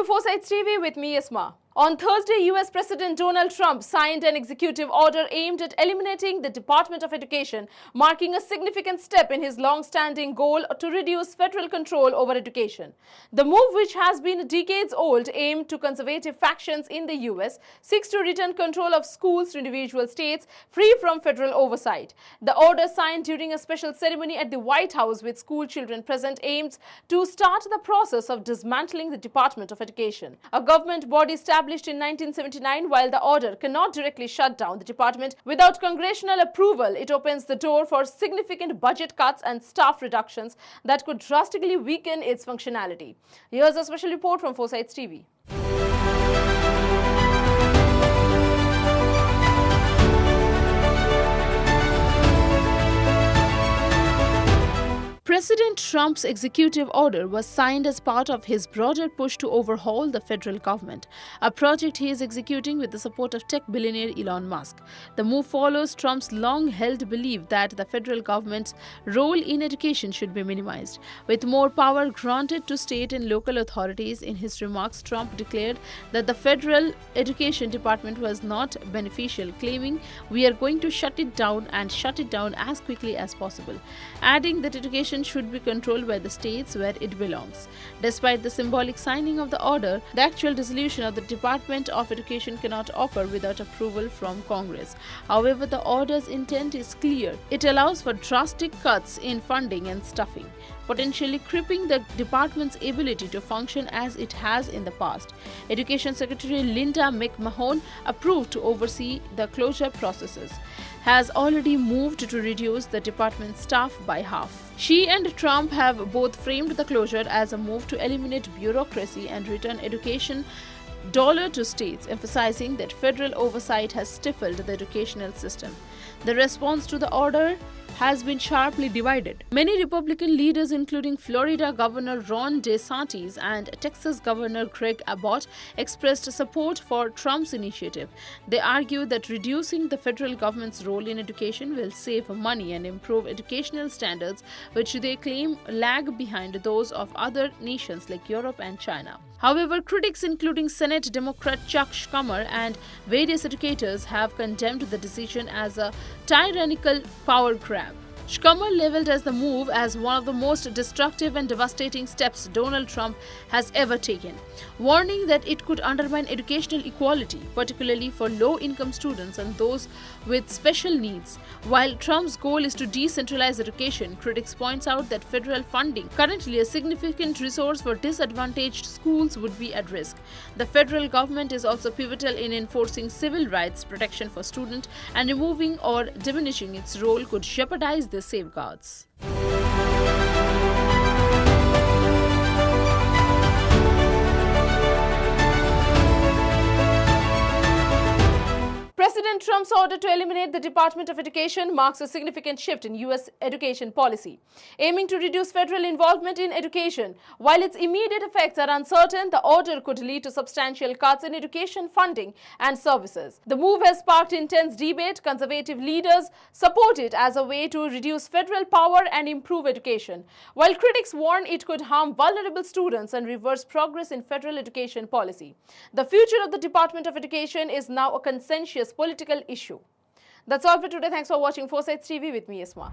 Foresights TV with me, Isma. On Thursday, US President Donald Trump signed an executive order aimed at eliminating the Department of Education, marking a significant step in his long-standing goal to reduce federal control over education. The move, which has been decades old, aimed to conservative factions in the US, seeks to return control of schools to individual states free from federal oversight. The order, signed during a special ceremony at the White House with school children present, aims to start the process of dismantling the Department of Education, a government body established in 1979. While the order cannot directly shut down the department without congressional approval, it opens the door for significant budget cuts and staff reductions that could drastically weaken its functionality. Here's a special report from Foresights TV. President Trump's executive order was signed as part of his broader push to overhaul the federal government, a project he is executing with the support of tech billionaire Elon Musk. The move follows Trump's long-held belief that the federal government's role in education should be minimized, with more power granted to state and local authorities. In his remarks, Trump declared that the federal education department was not beneficial, claiming, "We are going to shut it down and shut it down as quickly as possible," adding that education should be controlled by the states where it belongs. Despite the symbolic signing of the order, the actual dissolution of the Department of Education cannot occur without approval from Congress. However, the order's intent is clear. It allows for drastic cuts in funding and staffing, potentially crippling the department's ability to function as it has in the past. Education Secretary Linda McMahon, approved to oversee the closure processes, has already moved to reduce the department's staff by half. She and Trump have both framed the closure as a move to eliminate bureaucracy and return education dollar to states, emphasizing that federal oversight has stifled the educational system. The response to the order has been sharply divided. Many Republican leaders, including Florida Governor Ron DeSantis and Texas Governor Greg Abbott, expressed support for Trump's initiative. They argue that reducing the federal government's role in education will save money and improve educational standards, which they claim lag behind those of other nations like Europe and China. However, critics, including Senate Democrat Chuck Schumer and various educators, have condemned the decision as a tyrannical power grab. Schumer labeled as the move as one of the most destructive and devastating steps Donald Trump has ever taken, warning that it could undermine educational equality, particularly for low-income students and those with special needs. While Trump's goal is to decentralize education, critics point out that federal funding, currently a significant resource for disadvantaged schools, would be at risk. The federal government is also pivotal in enforcing civil rights protection for students, and removing or diminishing its role could jeopardize the safeguards. President Trump's order to eliminate the Department of Education marks a significant shift in U.S. education policy, aiming to reduce federal involvement in education. While its immediate effects are uncertain, the order could lead to substantial cuts in education funding and services. The move has sparked intense debate. Conservative leaders support it as a way to reduce federal power and improve education, while critics warn it could harm vulnerable students and reverse progress in federal education policy. The future of the Department of Education is now a contentious political issue. That's all for today. Thanks for watching Foresights TV with me, Isma.